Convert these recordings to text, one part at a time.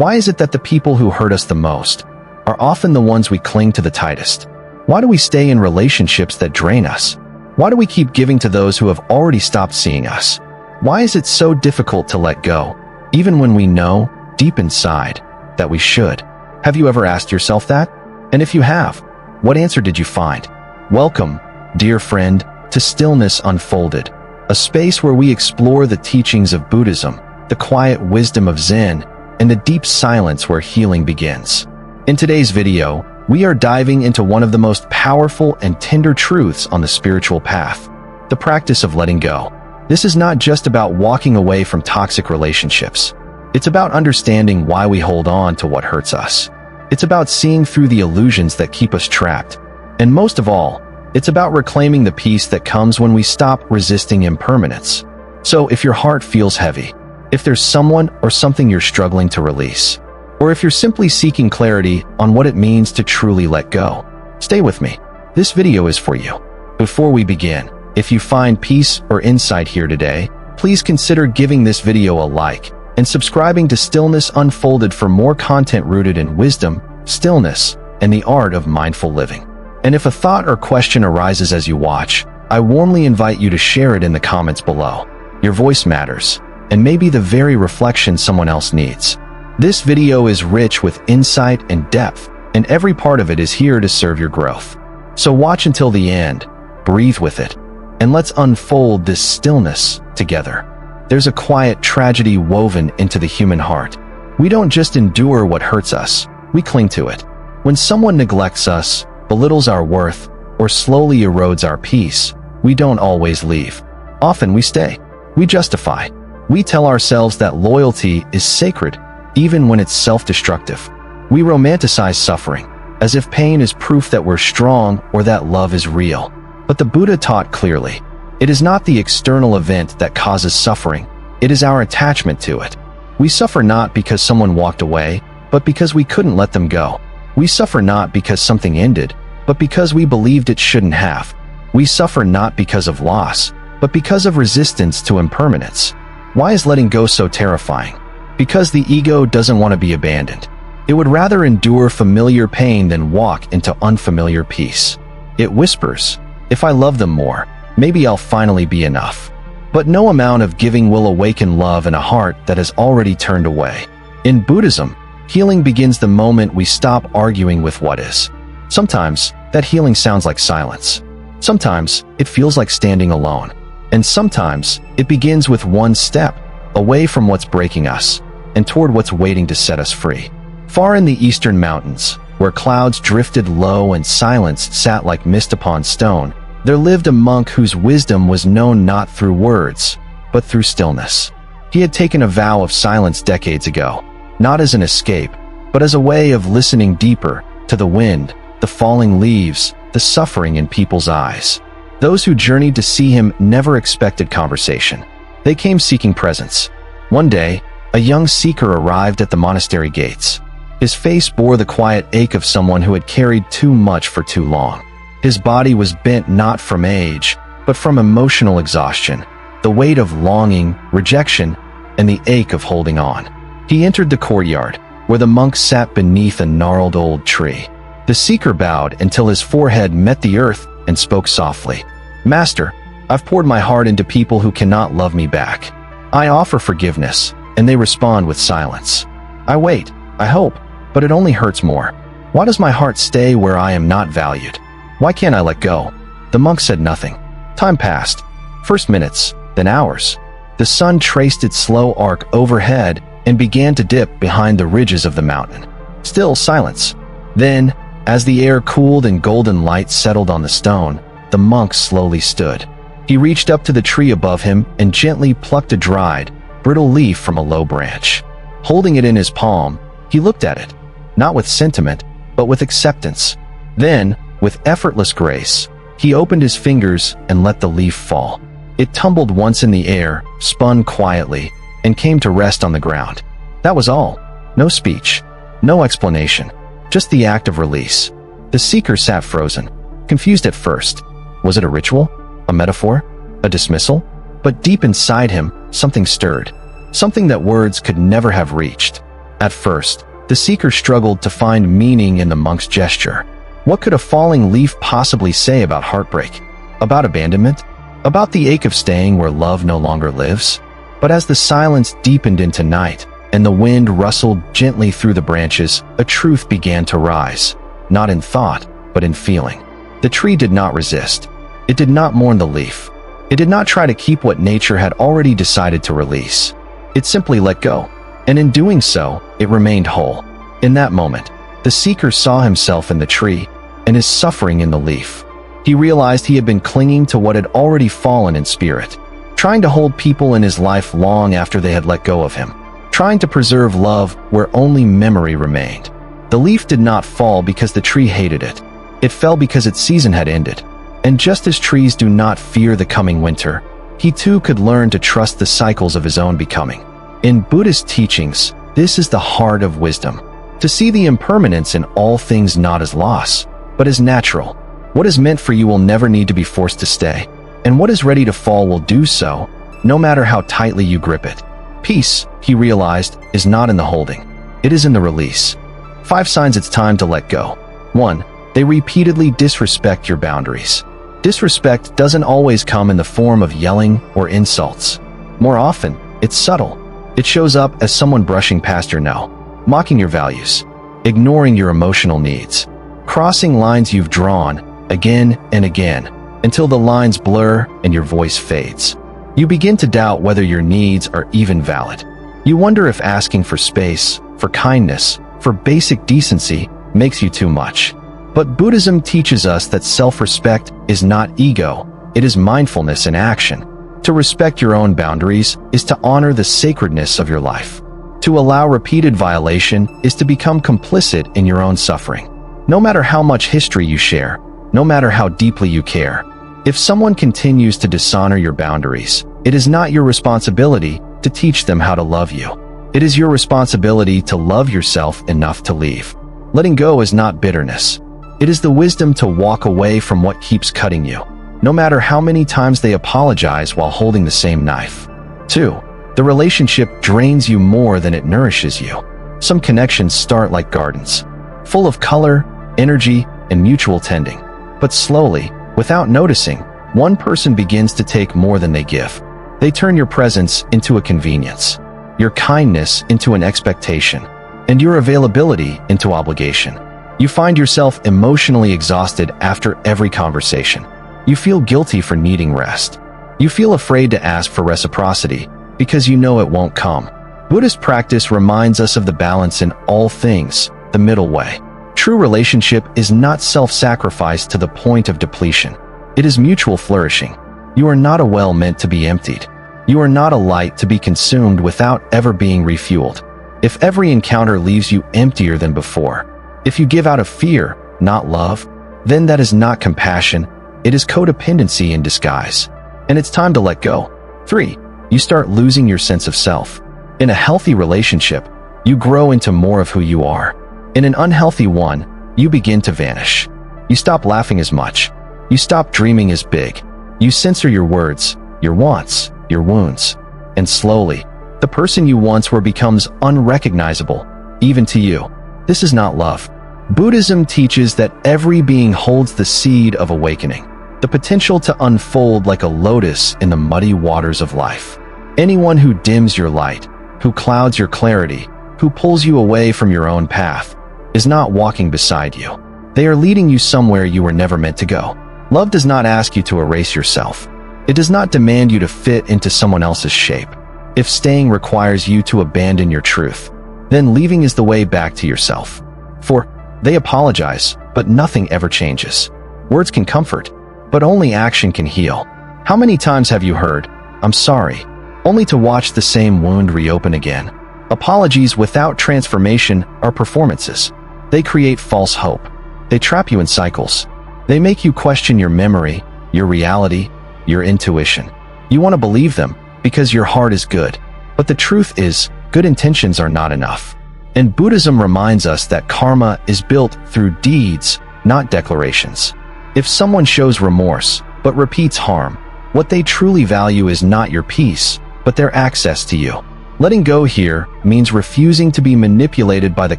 Why is it that the people who hurt us the most are often the ones we cling to the tightest? Why do we stay in relationships that drain us? Why do we keep giving to those who have already stopped seeing us? Why is it so difficult to let go, even when we know, deep inside, that we should? Have you ever asked yourself that? And if you have, what answer did you find? Welcome, dear friend, to Stillness Unfolded, a space where we explore the teachings of Buddhism, the quiet wisdom of Zen, and the deep silence where healing begins. In today's video, we are diving into one of the most powerful and tender truths on the spiritual path, the practice of letting go. This is not just about walking away from toxic relationships. It's about understanding why we hold on to what hurts us. It's about seeing through the illusions that keep us trapped. And most of all, it's about reclaiming the peace that comes when we stop resisting impermanence. So if your heart feels heavy, if there's someone or something you're struggling to release, or if you're simply seeking clarity on what it means to truly let go, stay with me. This video is for you. Before we begin, if you find peace or insight here today, please consider giving this video a like and subscribing to Stillness Unfolded for more content rooted in wisdom, stillness, and the art of mindful living. And if a thought or question arises as you watch, I warmly invite you to share it in the comments below. Your voice matters, and may be the very reflection someone else needs. This video is rich with insight and depth, and every part of it is here to serve your growth. So watch until the end, breathe with it, and let's unfold this stillness together. There's a quiet tragedy woven into the human heart. We don't just endure what hurts us, we cling to it. When someone neglects us, belittles our worth, or slowly erodes our peace, we don't always leave. Often we stay. We justify. We tell ourselves that loyalty is sacred, even when it's self-destructive. We romanticize suffering, as if pain is proof that we're strong or that love is real. But the Buddha taught clearly, it is not the external event that causes suffering, it is our attachment to it. We suffer not because someone walked away, but because we couldn't let them go. We suffer not because something ended, but because we believed it shouldn't have. We suffer not because of loss, but because of resistance to impermanence. Why is letting go so terrifying? Because the ego doesn't want to be abandoned. It would rather endure familiar pain than walk into unfamiliar peace. It whispers, if I love them more, maybe I'll finally be enough. But no amount of giving will awaken love in a heart that has already turned away. In Buddhism, healing begins the moment we stop arguing with what is. Sometimes, that healing sounds like silence. Sometimes, it feels like standing alone. And sometimes, it begins with one step, away from what's breaking us, and toward what's waiting to set us free. Far in the eastern mountains, where clouds drifted low and silence sat like mist upon stone, there lived a monk whose wisdom was known not through words, but through stillness. He had taken a vow of silence decades ago, not as an escape, but as a way of listening deeper to the wind, the falling leaves, the suffering in people's eyes. Those who journeyed to see him never expected conversation. They came seeking presence. One day, a young seeker arrived at the monastery gates. His face bore the quiet ache of someone who had carried too much for too long. His body was bent not from age, but from emotional exhaustion, the weight of longing, rejection, and the ache of holding on. He entered the courtyard, where the monk sat beneath a gnarled old tree. The seeker bowed until his forehead met the earth and spoke softly. Master, I've poured my heart into people who cannot love me back. I offer forgiveness, and they respond with silence. I wait, I hope, but it only hurts more. Why does my heart stay where I am not valued? Why can't I let go? The monk said nothing. Time passed. First minutes, then hours. The sun traced its slow arc overhead and began to dip behind the ridges of the mountain. Still silence. Then, as the air cooled and golden light settled on the stone, the monk slowly stood. He reached up to the tree above him and gently plucked a dried, brittle leaf from a low branch. Holding it in his palm, he looked at it, not with sentiment, but with acceptance. Then, with effortless grace, he opened his fingers and let the leaf fall. It tumbled once in the air, spun quietly, and came to rest on the ground. That was all. No speech, no explanation, just the act of release. The seeker sat frozen, confused at first. Was it a ritual? A metaphor? A dismissal? But deep inside him, something stirred. Something that words could never have reached. At first, the seeker struggled to find meaning in the monk's gesture. What could a falling leaf possibly say about heartbreak? About abandonment? About the ache of staying where love no longer lives? But as the silence deepened into night, and the wind rustled gently through the branches, a truth began to rise, not in thought, but in feeling. The tree did not resist. It did not mourn the leaf. It did not try to keep what nature had already decided to release. It simply let go, and in doing so, it remained whole. In that moment, the seeker saw himself in the tree, and his suffering in the leaf. He realized he had been clinging to what had already fallen in spirit, trying to hold people in his life long after they had let go of him, trying to preserve love where only memory remained. The leaf did not fall because the tree hated it. It fell because its season had ended. And just as trees do not fear the coming winter, he too could learn to trust the cycles of his own becoming. In Buddhist teachings, this is the heart of wisdom, to see the impermanence in all things not as loss, but as natural. What is meant for you will never need to be forced to stay, and what is ready to fall will do so, no matter how tightly you grip it. Peace, he realized, is not in the holding. It is in the release. 5 signs it's time to let go. 1. They repeatedly disrespect your boundaries. Disrespect doesn't always come in the form of yelling or insults. More often, it's subtle. It shows up as someone brushing past your no, mocking your values, ignoring your emotional needs, crossing lines you've drawn again and again until the lines blur and your voice fades. You begin to doubt whether your needs are even valid. You wonder if asking for space, for kindness, for basic decency makes you too much. But Buddhism teaches us that self-respect is not ego, it is mindfulness in action. To respect your own boundaries is to honor the sacredness of your life. To allow repeated violation is to become complicit in your own suffering. No matter how much history you share, no matter how deeply you care, if someone continues to dishonor your boundaries, it is not your responsibility to teach them how to love you. It is your responsibility to love yourself enough to leave. Letting go is not bitterness. It is the wisdom to walk away from what keeps cutting you, no matter how many times they apologize while holding the same knife. 2. The relationship drains you more than it nourishes you. Some connections start like gardens, full of color, energy, and mutual tending. But slowly, without noticing, one person begins to take more than they give. They turn your presence into a convenience, your kindness into an expectation, and your availability into obligation. You find yourself emotionally exhausted after every conversation. You feel guilty for needing rest. You feel afraid to ask for reciprocity because you know it won't come. Buddhist practice reminds us of the balance in all things, the middle way. True relationship is not self-sacrifice to the point of depletion. It is mutual flourishing. You are not a well meant to be emptied. You are not a light to be consumed without ever being refueled. If every encounter leaves you emptier than before, if you give out of fear, not love, then that is not compassion, it is codependency in disguise. And it's time to let go. 3. You start losing your sense of self. In a healthy relationship, you grow into more of who you are. In an unhealthy one, you begin to vanish. You stop laughing as much. You stop dreaming as big. You censor your words, your wants, your wounds. And slowly, the person you once were becomes unrecognizable, even to you. This is not love. Buddhism teaches that every being holds the seed of awakening, the potential to unfold like a lotus in the muddy waters of life. Anyone who dims your light, who clouds your clarity, who pulls you away from your own path, is not walking beside you. They are leading you somewhere you were never meant to go. Love does not ask you to erase yourself. It does not demand you to fit into someone else's shape. If staying requires you to abandon your truth, then leaving is the way back to yourself. 4. They apologize, but nothing ever changes. Words can comfort, but only action can heal. How many times have you heard, "I'm sorry," only to watch the same wound reopen again? Apologies without transformation are performances. They create false hope. They trap you in cycles. They make you question your memory, your reality, your intuition. You want to believe them because your heart is good. But the truth is, good intentions are not enough. And Buddhism reminds us that karma is built through deeds, not declarations. If someone shows remorse, but repeats harm, what they truly value is not your peace, but their access to you. Letting go here means refusing to be manipulated by the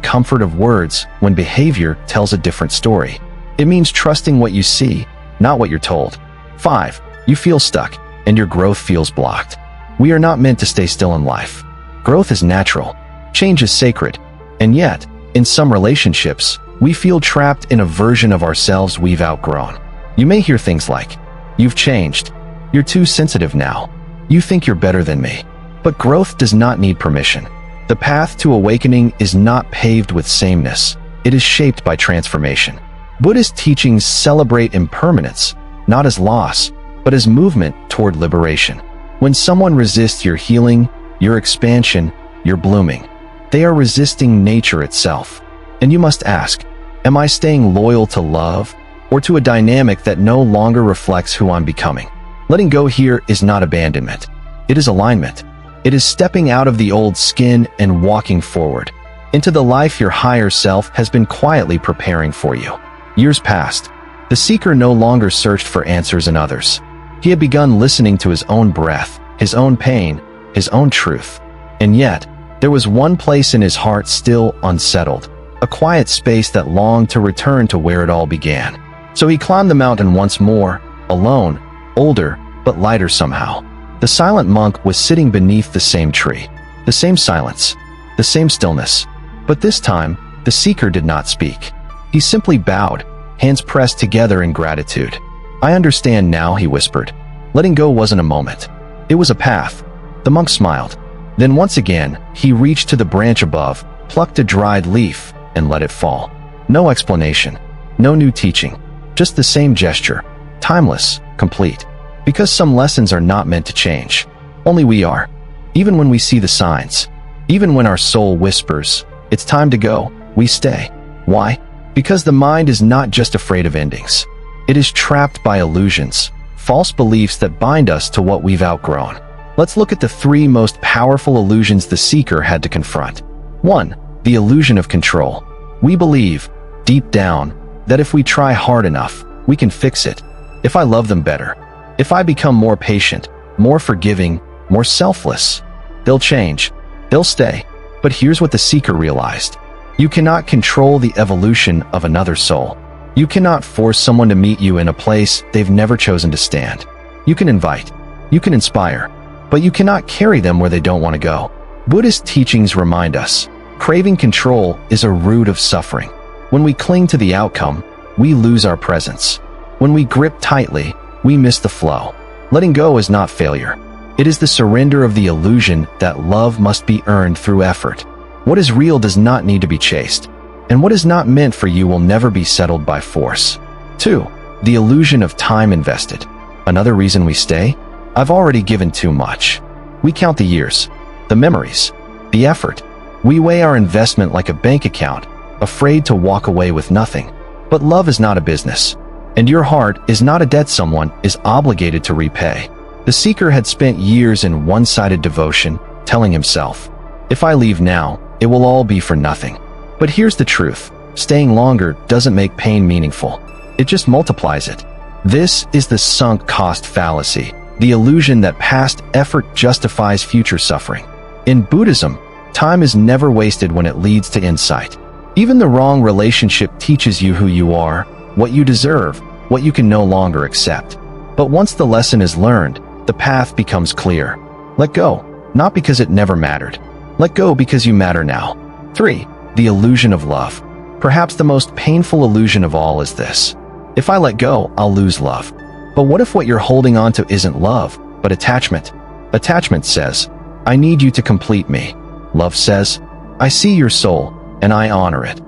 comfort of words when behavior tells a different story. It means trusting what you see, not what you're told. 5. You feel stuck, and your growth feels blocked. We are not meant to stay still in life. Growth is natural. Change is sacred. And yet, in some relationships, we feel trapped in a version of ourselves we've outgrown. You may hear things like, "You've changed. You're too sensitive now. You think you're better than me." But growth does not need permission. The path to awakening is not paved with sameness. It is shaped by transformation. Buddhist teachings celebrate impermanence, not as loss, but as movement toward liberation. When someone resists your healing, your expansion, your blooming, they are resisting nature itself. And you must ask, am I staying loyal to love or to a dynamic that no longer reflects who I'm becoming? Letting go here is not abandonment. It is alignment. It is stepping out of the old skin and walking forward into the life your higher self has been quietly preparing for you. Years passed. The seeker no longer searched for answers in others. He had begun listening to his own breath, his own pain, his own truth. And yet, there was one place in his heart still unsettled, a quiet space that longed to return to where it all began. So he climbed the mountain once more, alone, older, but lighter somehow. The silent monk was sitting beneath the same tree, the same silence, the same stillness. But this time, the seeker did not speak. He simply bowed, hands pressed together in gratitude. "I understand now," he whispered. Letting go wasn't a moment. It was a path. The monk smiled. Then once again, he reached to the branch above, plucked a dried leaf, and let it fall. No explanation, no new teaching, just the same gesture, timeless, complete. Because some lessons are not meant to change. Only we are. Even when we see the signs, even when our soul whispers, "It's time to go," we stay. Why? Because the mind is not just afraid of endings. It is trapped by illusions, false beliefs that bind us to what we've outgrown. Let's look at the 3 most powerful illusions the seeker had to confront. 1. The illusion of control. We believe, deep down, that if we try hard enough, we can fix it. If I love them better, if I become more patient, more forgiving, more selfless, they'll change, they'll stay. But here's what the seeker realized. You cannot control the evolution of another soul. You cannot force someone to meet you in a place they've never chosen to stand. You can invite, you can inspire, but you cannot carry them where they don't want to go. Buddhist teachings remind us, craving control is a root of suffering. When we cling to the outcome, we lose our presence. When we grip tightly, we miss the flow. Letting go is not failure. It is the surrender of the illusion that love must be earned through effort. What is real does not need to be chased, and what is not meant for you will never be settled by force. 2. The illusion of time invested. Another reason we stay? I've already given too much. We count the years, the memories, the effort. We weigh our investment like a bank account, afraid to walk away with nothing. But love is not a business. And your heart is not a debt someone is obligated to repay. The seeker had spent years in one-sided devotion, telling himself, "If I leave now, it will all be for nothing." But here's the truth. Staying longer doesn't make pain meaningful. It just multiplies it. This is the sunk cost fallacy, the illusion that past effort justifies future suffering. In Buddhism, time is never wasted when it leads to insight. Even the wrong relationship teaches you who you are, what you deserve, what you can no longer accept. But once the lesson is learned, the path becomes clear. Let go, not because it never mattered. Let go because you matter now. 3. The illusion of love. Perhaps the most painful illusion of all is this. If I let go, I'll lose love. But what if what you're holding on to isn't love, but attachment? Attachment says, "I need you to complete me." Love says, "I see your soul, and I honor it."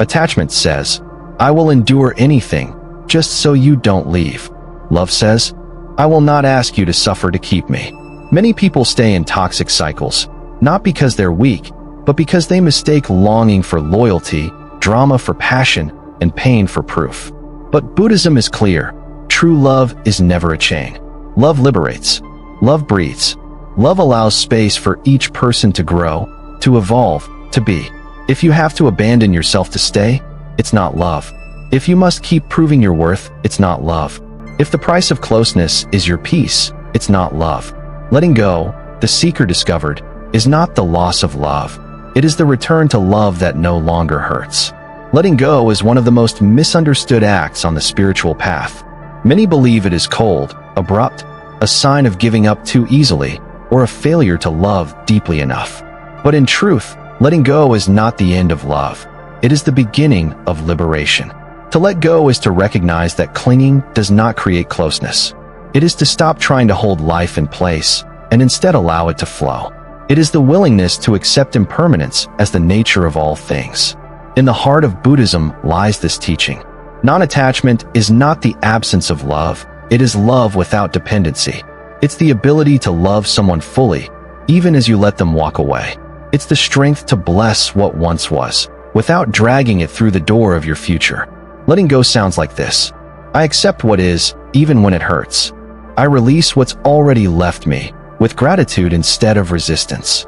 Attachment says, "I will endure anything, just so you don't leave." Love says, "I will not ask you to suffer to keep me." Many people stay in toxic cycles, not because they're weak, but because they mistake longing for loyalty, drama for passion, and pain for proof. But Buddhism is clear. True love is never a chain. Love liberates. Love breathes. Love allows space for each person to grow, to evolve, to be. If you have to abandon yourself to stay, it's not love. If you must keep proving your worth, it's not love. If the price of closeness is your peace, it's not love. Letting go, the seeker discovered, is not the loss of love. It is the return to love that no longer hurts. Letting go is one of the most misunderstood acts on the spiritual path. Many believe it is cold, abrupt, a sign of giving up too easily, or a failure to love deeply enough. But in truth, letting go is not the end of love. It is the beginning of liberation. To let go is to recognize that clinging does not create closeness. It is to stop trying to hold life in place and instead allow it to flow. It is the willingness to accept impermanence as the nature of all things. In the heart of Buddhism lies this teaching. Non-attachment is not the absence of love, it is love without dependency. It's the ability to love someone fully, even as you let them walk away. It's the strength to bless what once was, without dragging it through the door of your future. Letting go sounds like this. I accept what is, even when it hurts. I release what's already left me, with gratitude instead of resistance.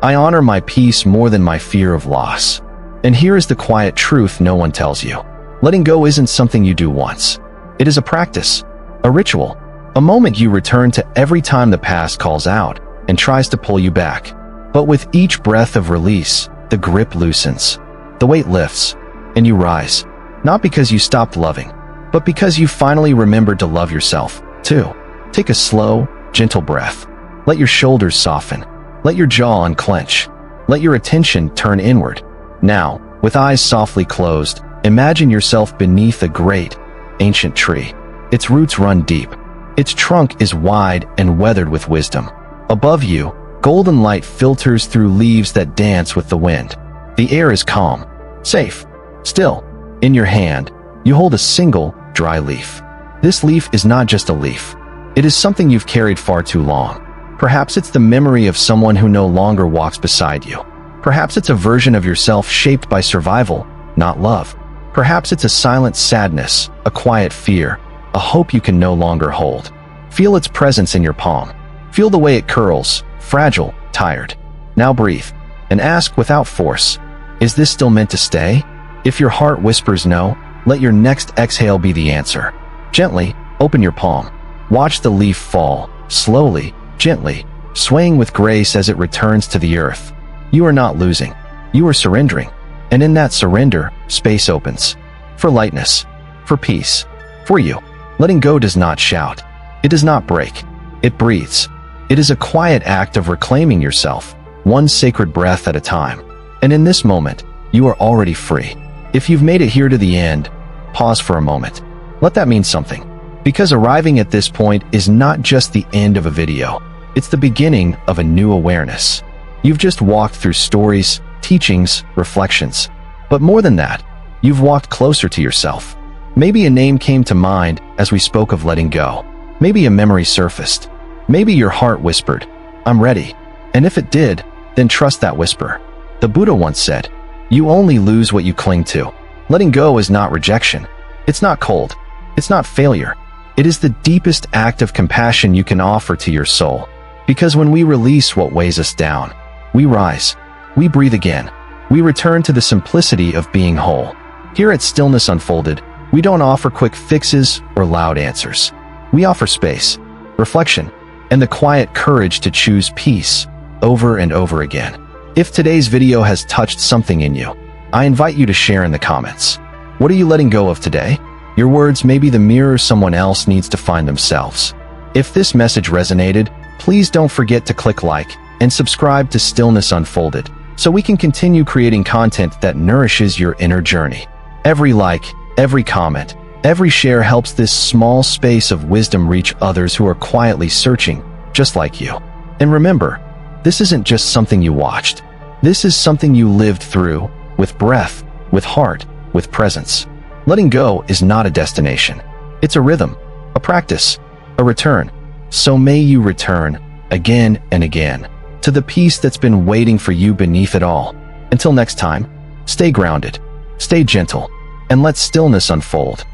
I honor my peace more than my fear of loss. And here is the quiet truth no one tells you. Letting go isn't something you do once. It is a practice, a ritual, a moment you return to every time the past calls out and tries to pull you back. But with each breath of release, the grip loosens, the weight lifts, and you rise. Not because you stopped loving, but because you finally remembered to love yourself, too. Take a slow, gentle breath. Let your shoulders soften. Let your jaw unclench. Let your attention turn inward. Now, with eyes softly closed, imagine yourself beneath a great, ancient tree. Its roots run deep. Its trunk is wide and weathered with wisdom. Above you, golden light filters through leaves that dance with the wind. The air is calm, safe, still. In your hand, you hold a single, dry leaf. This leaf is not just a leaf. It is something you've carried far too long. Perhaps it's the memory of someone who no longer walks beside you. Perhaps it's a version of yourself shaped by survival, not love. Perhaps it's a silent sadness, a quiet fear, a hope you can no longer hold. Feel its presence in your palm. Feel the way it curls, fragile, tired. Now breathe, and ask without force, is this still meant to stay? If your heart whispers no, let your next exhale be the answer. Gently, open your palm. Watch the leaf fall, slowly, gently, swaying with grace as it returns to the earth. You are not losing. You are surrendering. And in that surrender, space opens. For lightness. For peace. For you. Letting go does not shout. It does not break. It breathes. It is a quiet act of reclaiming yourself, one sacred breath at a time. And in this moment, you are already free. If you've made it here to the end, pause for a moment. Let that mean something. Because arriving at this point is not just the end of a video. It's the beginning of a new awareness. You've just walked through stories, teachings, reflections. But more than that, you've walked closer to yourself. Maybe a name came to mind as we spoke of letting go. Maybe a memory surfaced. Maybe your heart whispered, I'm ready. And if it did, then trust that whisper. The Buddha once said, you only lose what you cling to. Letting go is not rejection. It's not cold. It's not failure. It is the deepest act of compassion you can offer to your soul. Because when we release what weighs us down, we rise. We breathe again. We return to the simplicity of being whole. Here at Stillness Unfolded, we don't offer quick fixes or loud answers. We offer space, reflection, and the quiet courage to choose peace over and over again. If today's video has touched something in you, I invite you to share in the comments. What are you letting go of today? Your words may be the mirror someone else needs to find themselves. If this message resonated, please don't forget to click like and subscribe to Stillness Unfolded so we can continue creating content that nourishes your inner journey. Every like, every comment, every share helps this small space of wisdom reach others who are quietly searching, just like you. And remember, this isn't just something you watched. This is something you lived through, with breath, with heart, with presence. Letting go is not a destination. It's a rhythm, a practice, a return. So may you return, again and again, to the peace that's been waiting for you beneath it all. Until next time, stay grounded, stay gentle, and let stillness unfold.